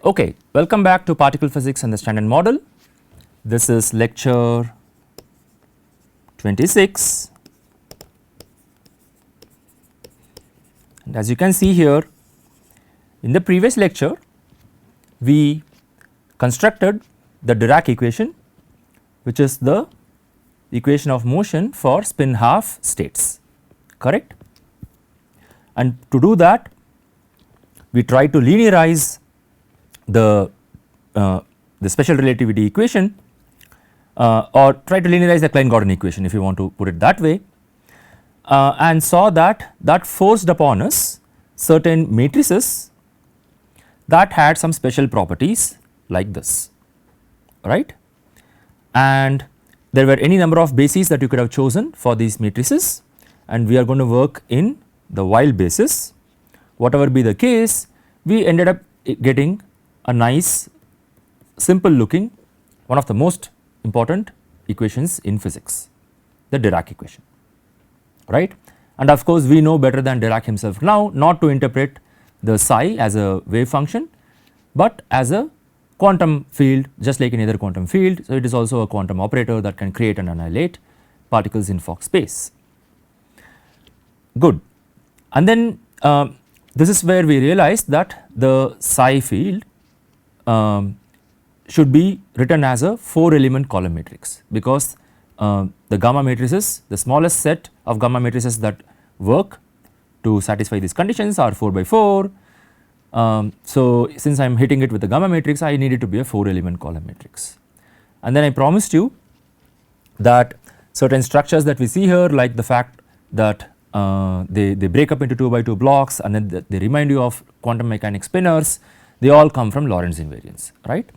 Okay, welcome back to particle physics and the Standard Model. This is lecture 26, and as you can see here, in the previous lecture we constructed the Dirac equation, which is the equation of motion for spin half states, correct? And to do that we try to linearize the special relativity equation or try to linearize the Klein-Gordon equation, if you want to put it that way, and saw that forced upon us certain matrices that had some special properties like this, right? And there were any number of bases that you could have chosen for these matrices, and we are going to work in the wild basis. Whatever be the case, we ended up getting a nice simple looking, one of the most important equations in physics, the Dirac equation, right. And of course we know better than Dirac himself now not to interpret the psi as a wave function, but as a quantum field, just like any other quantum field. So it is also a quantum operator that can create and annihilate particles in Fock space. Good. And then this is where we realized that the psi field should be written as a 4 element column matrix, because the gamma matrices, the smallest set of gamma matrices that work to satisfy these conditions are 4 by 4. So since I am hitting it with the gamma matrix, I need it to be a 4 element column matrix. And then I promised you that certain structures that we see here, like the fact that they break up into 2 by 2 blocks, and then they remind you of quantum mechanics spinors, they all come from Lorentz invariance, right.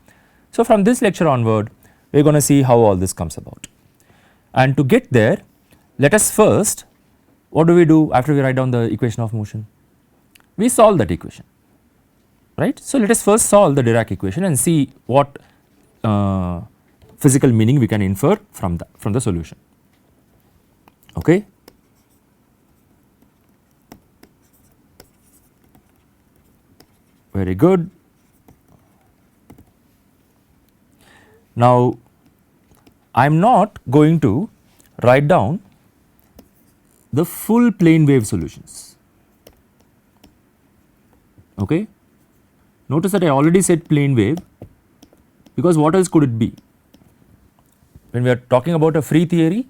So from this lecture onward we are going to see how all this comes about, and to get there let us first, what do we do after we write down the equation of motion? We solve that equation, right. So let us first solve the Dirac equation and see what physical meaning we can infer from the solution, okay. Very good. Now I am not going to write down the full plane wave solutions, okay. Notice that I already said plane wave, because what else could it be? When we are talking about a free theory,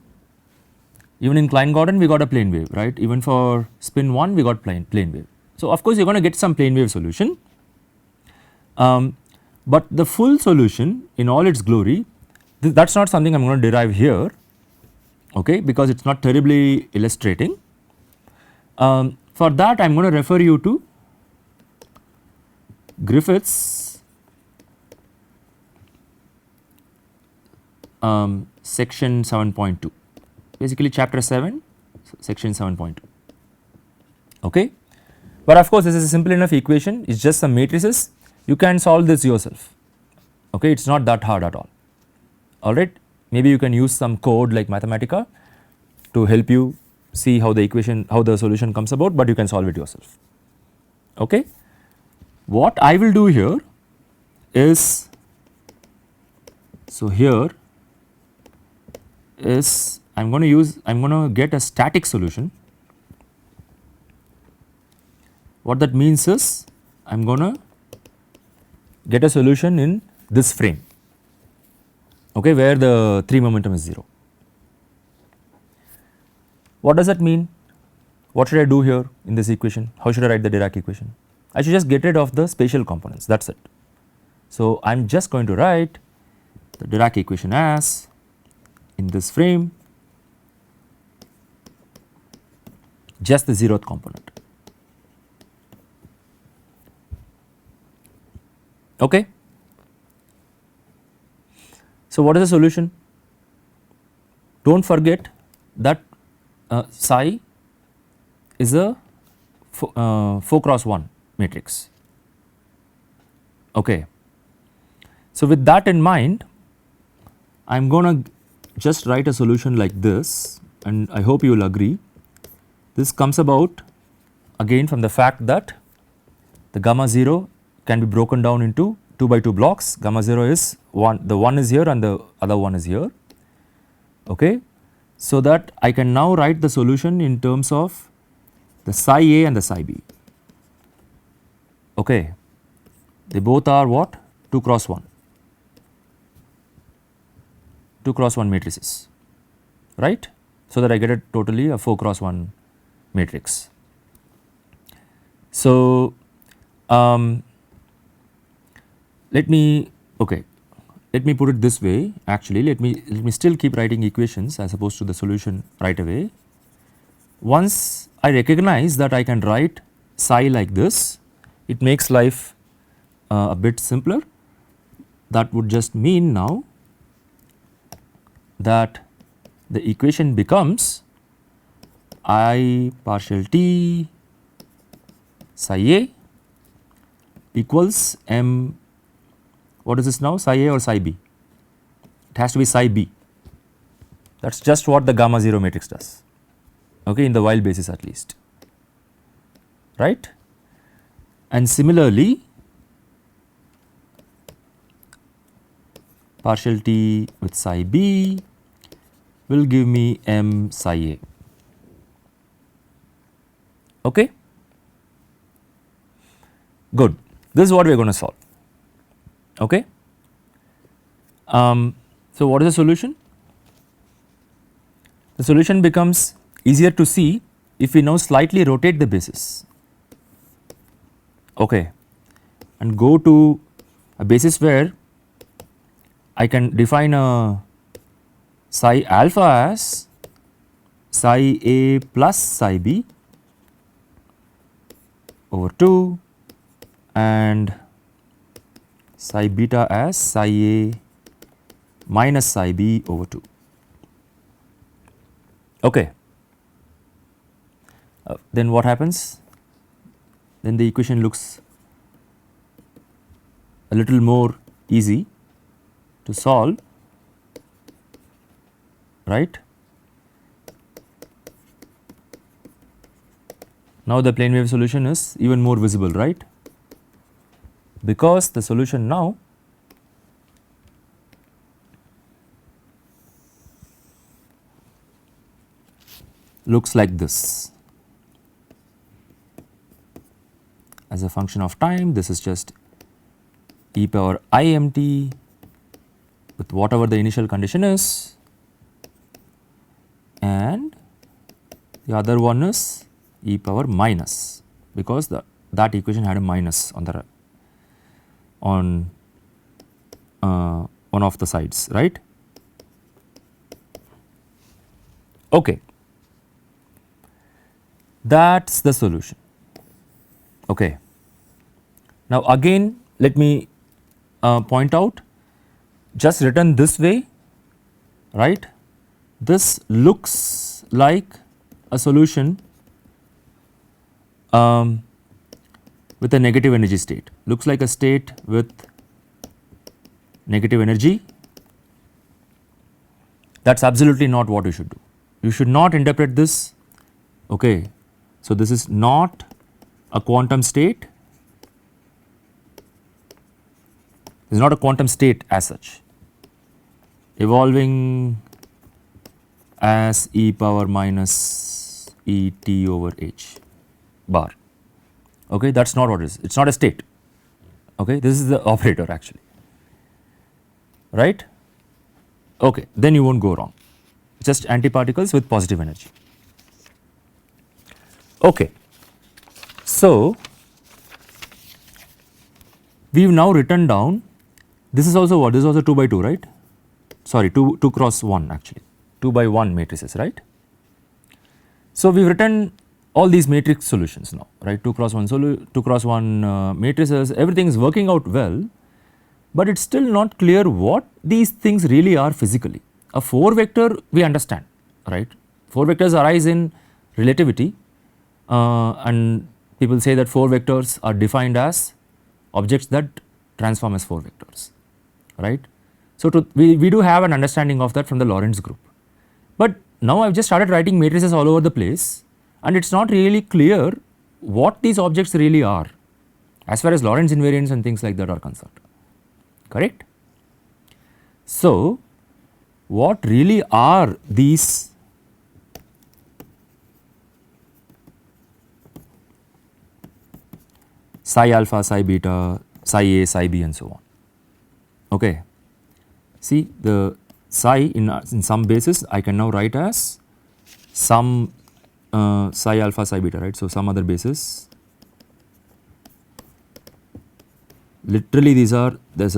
even in Klein-Gordon we got a plane wave, right. Even for spin 1 we got plane wave. So of course you are going to get some plane wave solution. But the full solution in all its glory, that is not something I am going to derive here, okay, because it is not terribly illustrating. For that I am going to refer you to Griffith's section 7.2, basically chapter 7 section 7.2, okay. But of course this is a simple enough equation, it is just some matrices. You can solve this yourself, okay, it is not that hard at all, alright. Maybe you can use some code like Mathematica to help you see how the solution comes about, but you can solve it yourself, okay. What I will do here is, so here is I am going to get a static solution. What that means is I am going to get a solution in this frame, okay, where the 3 momentum is 0. What does that mean? What should I do here in this equation? How should I write the Dirac equation? I should just get rid of the spatial components, that is it. So I am just going to write the Dirac equation as, in this frame, just the 0th component, okay. So what is the solution? Do not forget that psi is a 4 cross 1 matrix, okay. So with that in mind I am going to just write a solution like this, and I hope you will agree. This comes about again from the fact that the gamma 0 can be broken down into 2 by 2 blocks, gamma 0 is 1, the one is here and the other one is here, okay. So that I can now write the solution in terms of the psi A and the psi B, okay. They both are what? 2 cross 1, 2 cross 1 matrices, right. So that I get a totally a 4 cross 1 matrix. So, let me put it this way, actually let me still keep writing equations as opposed to the solution right away. Once I recognize that I can write psi like this, it makes life a bit simpler. That would just mean now that the equation becomes I partial t psi A equals m, what is this now, psi A or psi B? It has to be psi B. That is just what the gamma 0 matrix does, okay, in the wild basis at least, right. And similarly, partial t with psi B will give me m psi A, okay. Good, this is what we are going to solve, okay. So what is the solution? The solution becomes easier to see if we now slightly rotate the basis, okay, and go to a basis where I can define a psi alpha as psi A plus psi B over 2 and psi beta as psi A minus psi B over 2, okay. Then what happens? Then the equation looks a little more easy to solve, right. Now the plane wave solution is even more visible, right, because the solution now looks like this. As a function of time, this is just e power I m t with whatever the initial condition is, and the other one is e power minus, because that equation had a minus on the on one of the sides, right. Okay, that is the solution, okay. Now again let me point out, just written this way, right, this looks like a solution with a negative energy state, looks like a state with negative energy. That is absolutely not what you should do. You should not interpret this, okay. So this is not a quantum state, it is not a quantum state as such, evolving as e power minus E t over h bar, okay. That is not what it is, it is not a state, okay. This is the operator actually, right, okay. Then you will not go wrong, just antiparticles with positive energy, okay. So we have now written down, this is also what, this is also 2 by 2, right, sorry 2 cross 1 actually, 2 by 1 matrices, right. So we have written all these matrix solutions now, right, 2 cross 1 matrices, everything is working out well, but it is still not clear what these things really are physically. A 4 vector we understand, right, 4 vectors arise in relativity, and people say that 4 vectors are defined as objects that transform as 4 vectors, right. So we do have an understanding of that from the Lorentz group, but now I have just started writing matrices all over the place and it is not really clear what these objects really are as far as Lorentz invariants and things like that are concerned. correct. So, what really are these psi alpha, psi beta, psi A, psi B and so on. Okay. See the psi in some basis I can now write as some psi alpha, psi beta, right. So, some other basis, literally these are, there is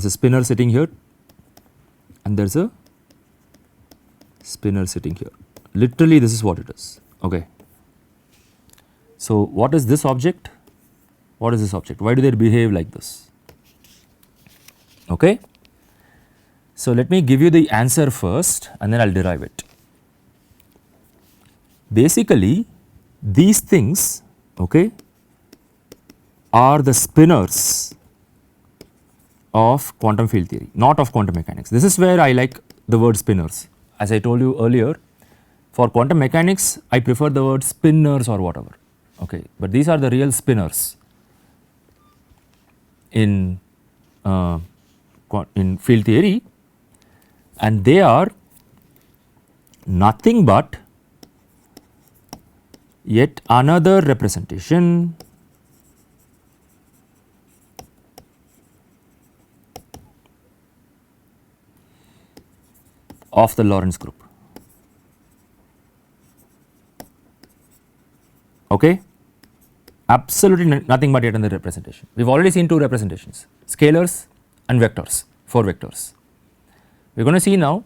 a spinner sitting here and there is a spinner sitting here, literally this is what it is. Okay. So, what is this object? What is this object? Why do they behave like this? Okay. So, let me give you the answer first and then I will derive it. Basically these things, okay, are the spinners of quantum field theory, not of quantum mechanics. This is where I like the word spinners. As I told you earlier, for quantum mechanics I prefer the word spinners or whatever, okay, but these are the real spinners in field theory, and they are nothing but yet another representation of the Lorentz group. Okay, absolutely nothing but yet another representation. We have already seen two representations, scalars and vectors, 4 vectors. We are going to see now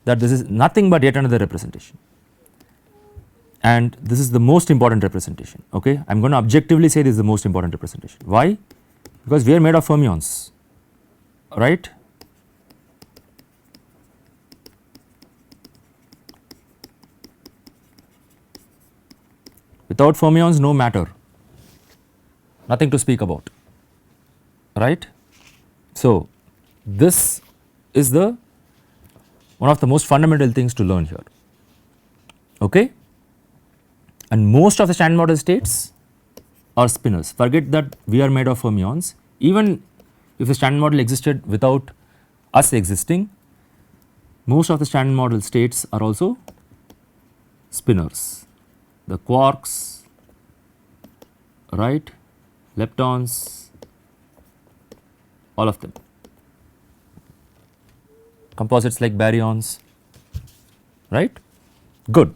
that this is nothing but yet another representation, and this is the most important representation. Okay, I am going to objectively say this is the most important representation. Why? Because we are made of fermions, right. Without fermions no matter, nothing to speak about, right. So, this is the one of the most fundamental things to learn here, okay. And most of the standard model states are spinners. Forget that we are made of fermions. Even if the standard model existed without us existing, most of the standard model states are also spinners. The quarks, right, leptons, all of them, composites like baryons, right, good.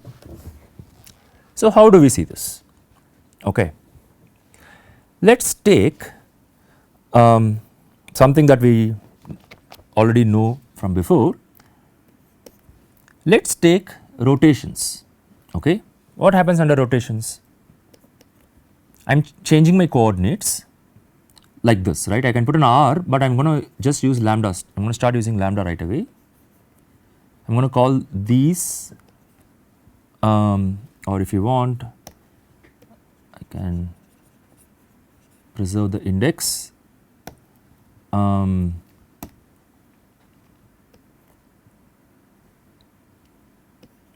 So, how do we see this? Okay. Let us take something that we already know from before. Let us take rotations. Okay. What happens under rotations? I am changing my coordinates like this, right. I can put an r, but I am going to just use lambdas. I am going to start using lambda right away. I am going to call these or if you want I can preserve the index.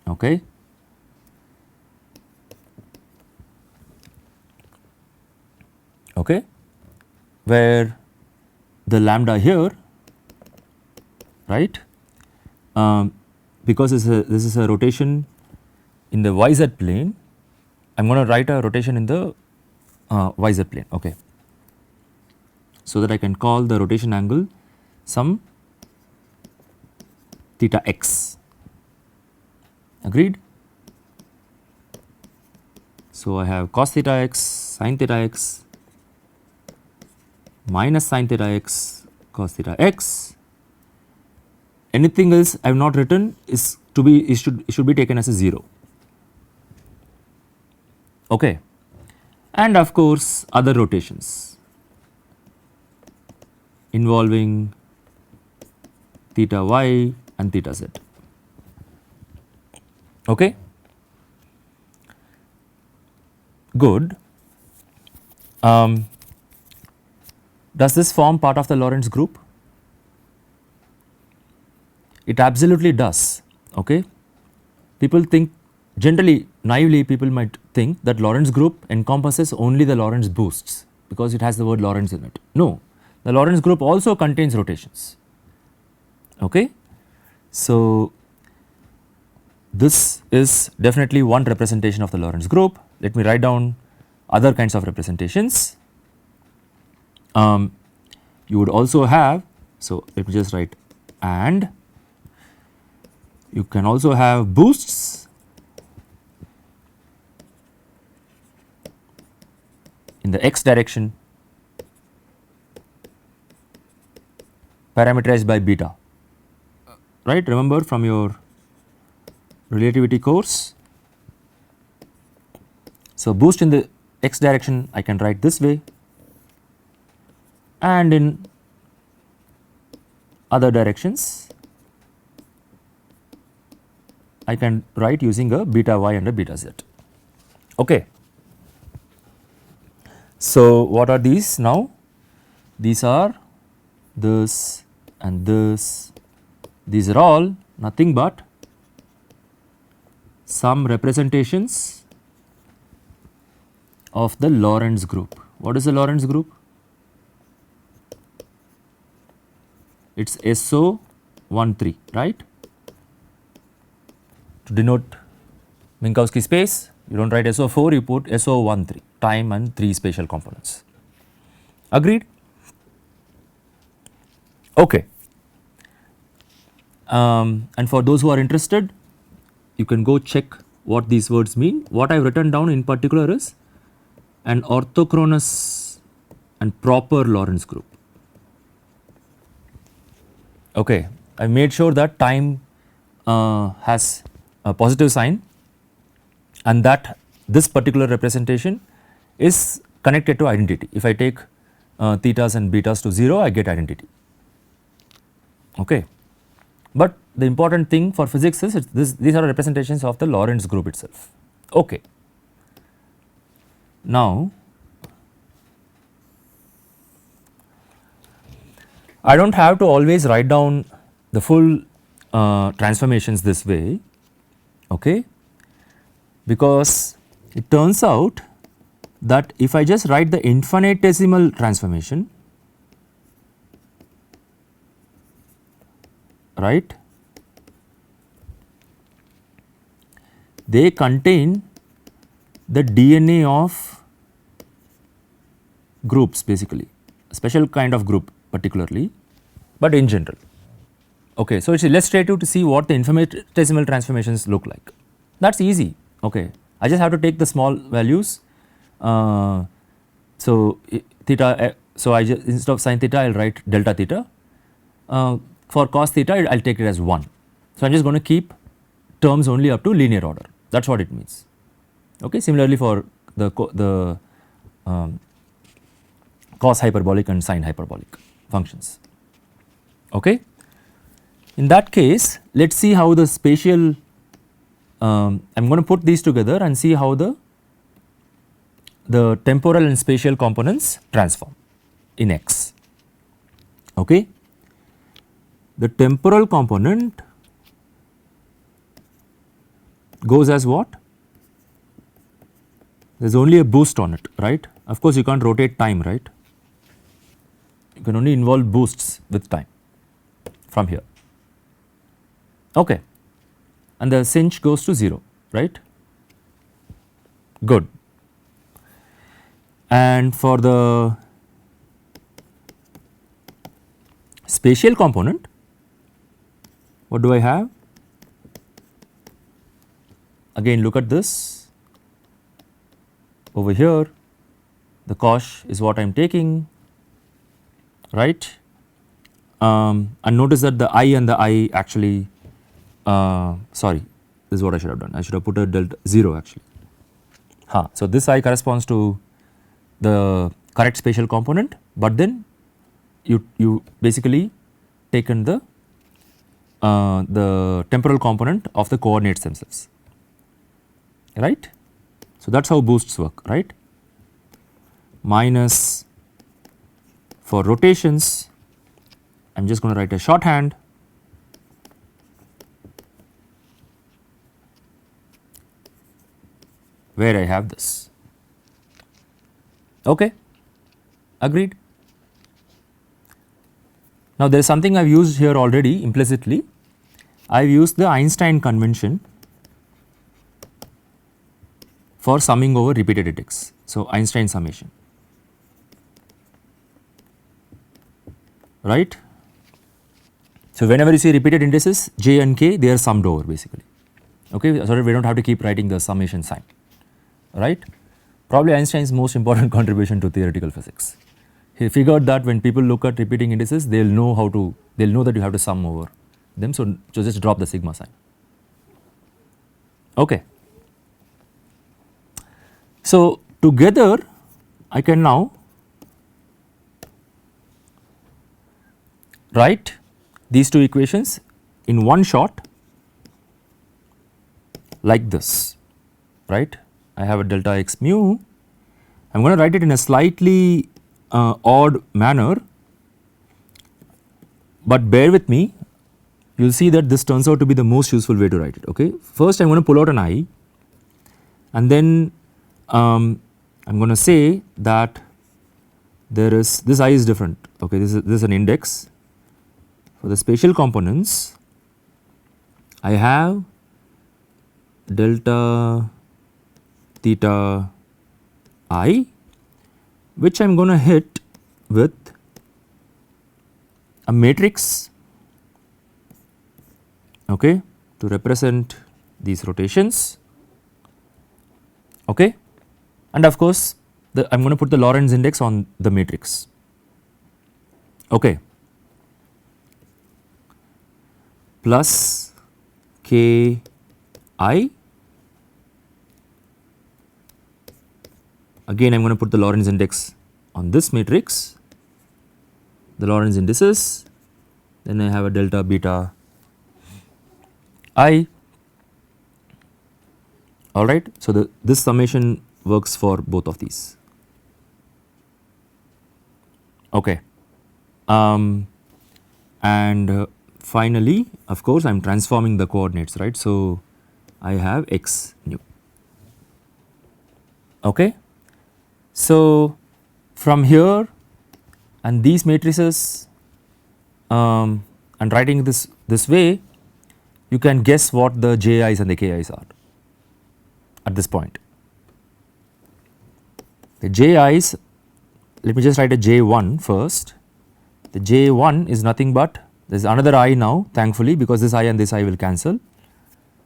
Okay. Okay, where the lambda here, right, because this is a rotation in the yz plane, I am going to write a rotation in the yz plane, okay, so that I can call the rotation angle some theta x, agreed. So, I have cos theta x, sin theta x, minus sin theta x, cos theta x. Anything else I have not written is to be, it should be taken as a 0, okay. And of course, other rotations involving theta y and theta z, okay. Good. Does this form part of the Lorentz group? It absolutely does, okay. People think, generally naively people might think that Lorentz group encompasses only the Lorentz boosts, because it has the word Lorentz in it. No, the Lorentz group also contains rotations. Okay. So, this is definitely one representation of the Lorentz group. Let me write down other kinds of representations. You would also have, so let me just write, and you can also have boosts in the x direction parameterized by beta, right. Remember from your relativity course. So, boost in the x direction I can write this way, and in other directions I can write using a beta y and a beta z. Okay. So, what are these now? These are this and this, these are all nothing but some representations of the Lorentz group. What is the Lorentz group? It is SO13, right. To denote Minkowski space, you do not write SO4, you put SO13, time and 3 spatial components. Agreed? Okay. And for those who are interested, you can go check what these words mean. What I have written down in particular is an orthochronous and proper Lorentz group. Okay. I made sure that time has a positive sign, and that this particular representation is connected to identity. If I take thetas and betas to 0, I get identity. Okay. But the important thing for physics is these are representations of the Lorentz group itself. Okay. Now, I do not have to always write down the full transformations this way, okay, because it turns out that if I just write the infinitesimal transformation, right, they contain the DNA of groups, basically a special kind of group particularly, but in general. Okay, so it is illustrative to see what the infinitesimal transformations look like. That is easy. Okay, I just have to take the small values. So theta, so I just, instead of sin theta I will write delta theta. For cos theta I will take it as 1. So, I am just going to keep terms only up to linear order, that is what it means. Okay. Similarly, for the cos hyperbolic and sin hyperbolic functions. Okay. In that case, let us see how the spatial, I am going to put these together and see how the temporal and spatial components transform in X. Okay. The temporal component goes as what? There is only a boost on it, right. Of course, you can't rotate time, right. You can only involve boosts with time from here. Okay. And the sinh goes to 0, right. Good. And for the spatial component, what do I have? Again, look at this. Over here, the cosh is what I am taking, right. And notice that the I and the I actually, sorry, this is what I should have done. I should have put a delta 0 actually. So, this I corresponds to the correct spatial component, but then you basically taken the temporal component of the coordinates themselves, right. So, that is how boosts work, right. Minus for rotations, I am just going to write a shorthand, where I have this. Okay. Agreed? Now there is something I have used here already implicitly. I have used the Einstein convention for summing over repeated index. So Einstein summation, right. So whenever you see repeated indices j and k, they are summed over basically, okay, so that we do not have to keep writing the summation sign, right. Probably Einstein's most important contribution to theoretical physics. He figured that when people look at repeating indices, they will know how to, they will know that you have to sum over them, so just drop the sigma sign. Okay. So together I can now write these two equations in one shot like this, right. I have a delta x mu, I am going to write it in a slightly odd manner, but bear with me, you will see that this turns out to be the most useful way to write it. Okay. First I am going to pull out an I, and then I am going to say that there is, this I is different, okay, this is an index. For the spatial components I have delta theta I, which I am going to hit with a matrix, okay, to represent these rotations, okay, and of course I am going to put the Lorentz index on the matrix, okay, plus k I, again I am going to put the Lorentz index on this matrix, the Lorentz indices, then I have a delta beta I, alright. So this summation works for both of these, okay. And finally of course I am transforming the coordinates, right. So I have x nu, okay. So from here and these matrices and writing this way, you can guess what the ji's and the ki's are at this point. The ji's, let me just write a j1 first. The j1 is nothing but, there is another I now thankfully, because this I and this I will cancel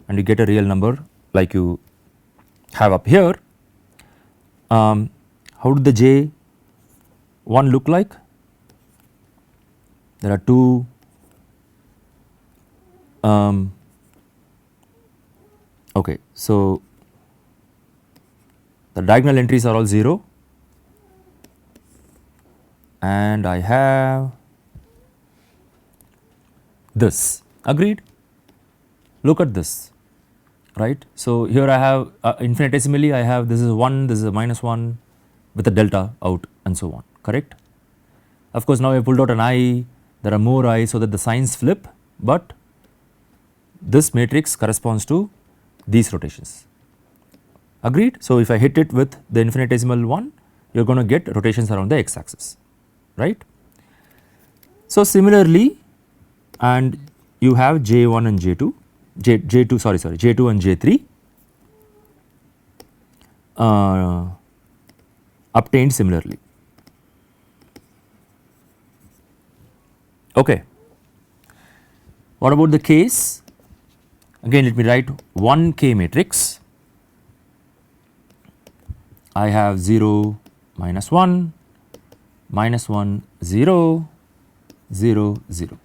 and you get a real number like you have up here. How did the j1 look like? There are two okay, so the diagonal entries are all 0 and I have this, agreed. Look at this, right. So here I have infinitesimally I have, this is 1, this is a -1 with a delta out and so on, correct. Of course now I pulled out an I, there are more I, so that the signs flip, but this matrix corresponds to these rotations, agreed. So if I hit it with the infinitesimal one, you are going to get rotations around the x axis, right. So similarly, and you have j1 and j2, j2 sorry j2 and j3 obtained similarly, okay. What about the k's? Again let me write one k matrix. I have 0 -1 -1 0 0 0,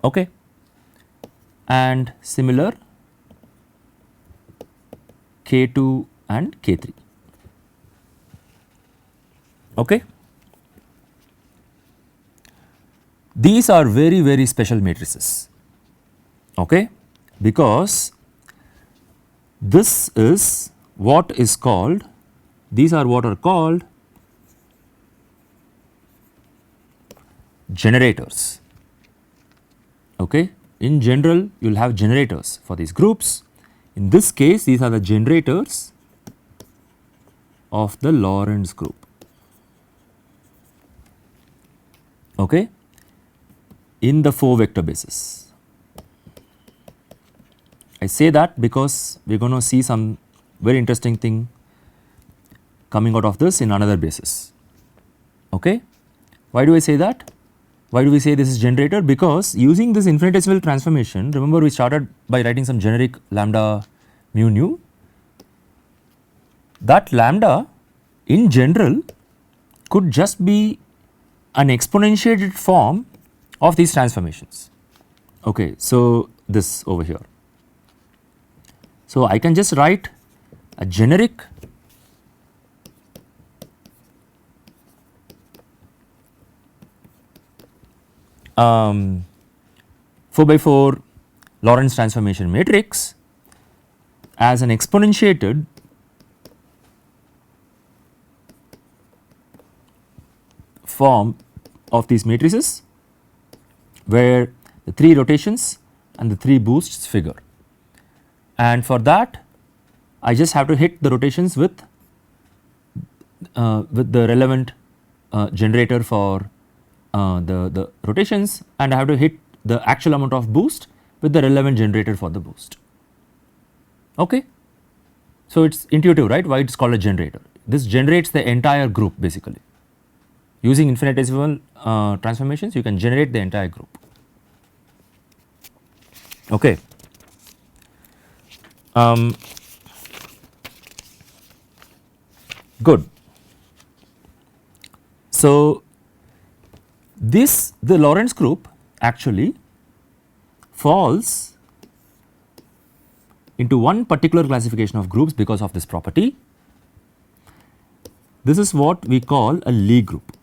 okay, and similar k2 and k3, okay. These are very special matrices, okay, because this is what is called, these are what are called generators, okay. In general you will have generators for these groups. In this case these are the generators of the Lorentz group. Okay, in the 4 vector basis. I say that because we are going to see some very interesting thing coming out of this in another basis. Okay. Why do I say that? Why do we say this is generator? Because using this infinitesimal transformation, remember we started by writing some generic lambda mu nu. That lambda in general could just be an exponentiated form of these transformations. Okay, so this over here. So I can just write a generic um, 4 by 4 Lorentz transformation matrix as an exponentiated form of these matrices where the 3 rotations and the 3 boosts figure, and for that I just have to hit the rotations with the relevant generator for the rotations, and I have to hit the actual amount of boost with the relevant generator for the boost. Okay. So it is intuitive, right, why it is called a generator. This generates the entire group basically. Using infinitesimal transformations you can generate the entire group. Okay. Good. So the Lorentz group actually falls into one particular classification of groups because of this property. This is what we call a Lie group.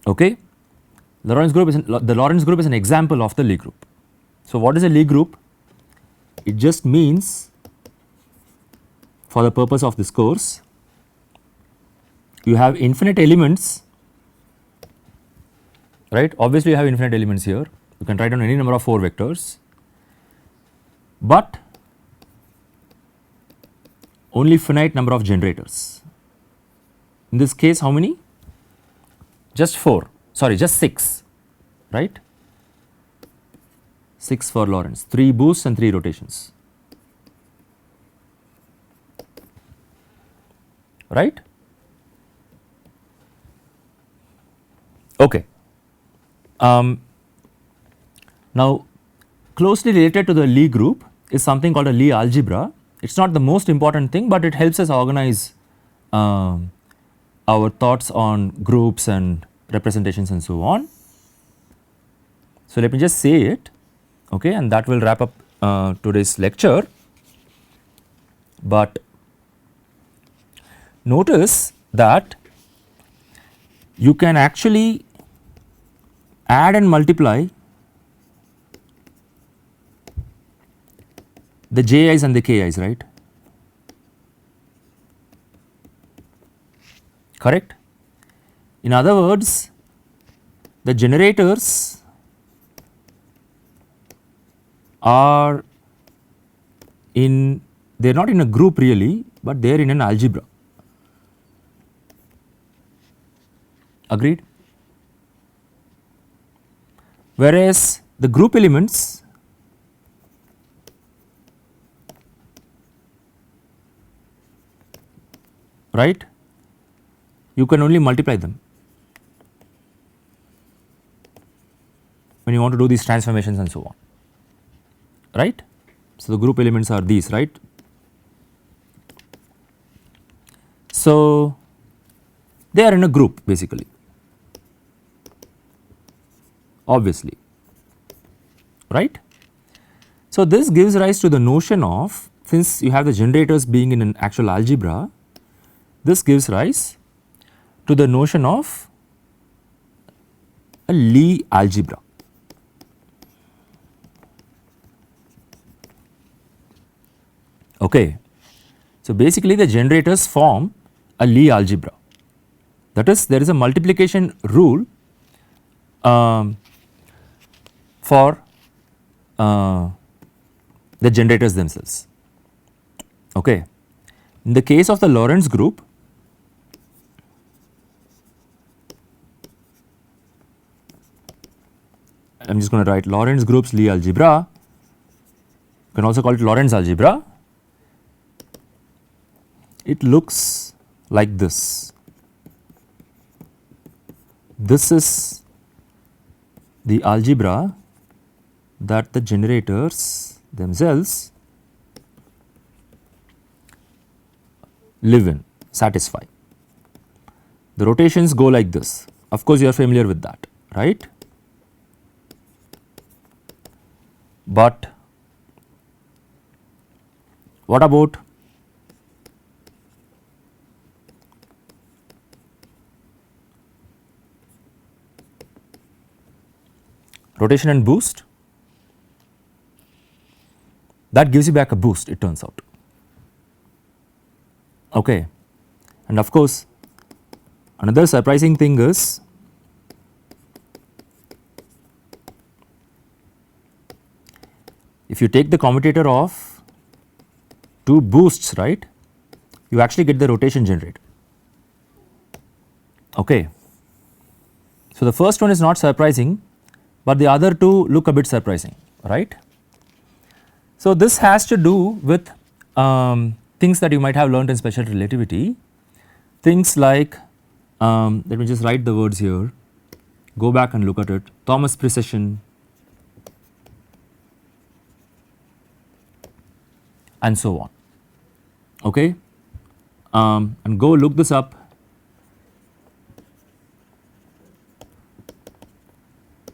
Okay. The Lorentz group is an example of the Lie group. So what is a Lie group? It just means, for the purpose of this course, you have infinite elements, right. Obviously you have infinite elements here, you can write down any number of 4 vectors, but only finite number of generators. In this case how many? Just 4, sorry, just 6, right. 6 for Lorentz, 3 boosts and 3 rotations, right. Okay. Now closely related to the Lie group is something called a Lie algebra. It is not the most important thing, but it helps us organize our thoughts on groups and representations and so on. So let me just say it, okay, and that will wrap up today's lecture. But notice that you can actually add and multiply the Ji's and the Ki's, right, correct. In other words, the generators are in, they are not in a group really, but they are in an algebra. Agreed? Whereas the group elements right, you can only multiply them when you want to do these transformations and so on, right. So the group elements are these, right. So they are in a group basically, obviously, right. So this gives rise to the notion of, since you have the generators being in an actual algebra, this gives rise to the notion of a Lie algebra. Okay. So basically the generators form a Lie algebra, that is, there is a multiplication rule for the generators themselves. Okay. In the case of the Lorentz group, I am just going to write Lorentz group's Lie algebra, you can also call it Lorentz algebra. It looks like this. This is the algebra that the generators themselves live in, satisfy. The rotations go like this. Of course, you are familiar with that, right? But what about rotation and boost? That gives you back a boost, it turns out. Okay. And of course, another surprising thing is if you take the commutator of two boosts, right, you actually get the rotation generated. Okay. So, the first one is not surprising, but the other two look a bit surprising, right. So, this has to do with things that you might have learned in special relativity, things like let me just write the words here, go back and look at it, Thomas precession and so on, okay. And go look this up.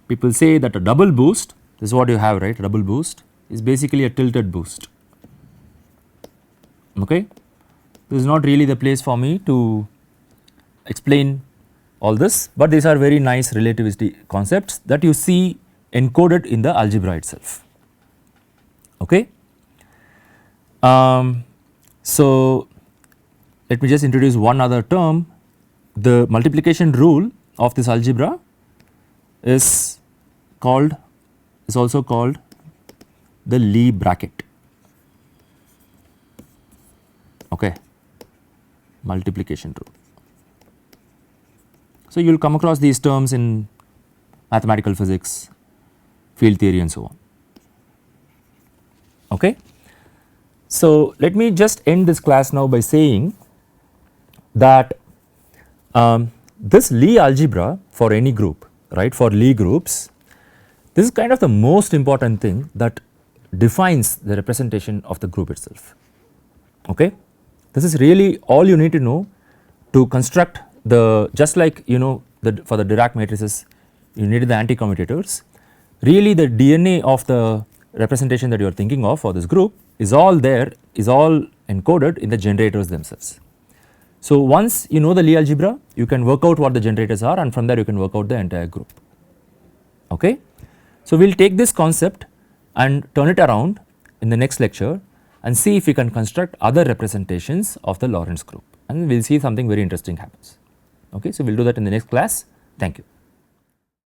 People say that a double boost, this is what you have, right, a double boost is basically a tilted boost, okay. This is not really the place for me to explain all this, but these are very nice relativistic concepts that you see encoded in the algebra itself, okay. So, let me just introduce one other term. The multiplication rule of this algebra is also called the Lie bracket, okay, multiplication rule. So, you will come across these terms in mathematical physics, field theory and so on, okay. So, let me just end this class now by saying that this Lie algebra for any group, right, for Lie groups, this is kind of the most important thing that defines the representation of the group itself, okay. This is really all you need to know to construct the, just like you know for the Dirac matrices you needed the anti-commutators, really the DNA of the representation that you are thinking of for this group is all there, is all encoded in the generators themselves. So, once you know the Lie algebra, you can work out what the generators are, and from there you can work out the entire group, okay. So, we will take this concept and turn it around in the next lecture and see if we can construct other representations of the Lorentz group, and we will see something very interesting happens, okay. So, we will do that in the next class. Thank you.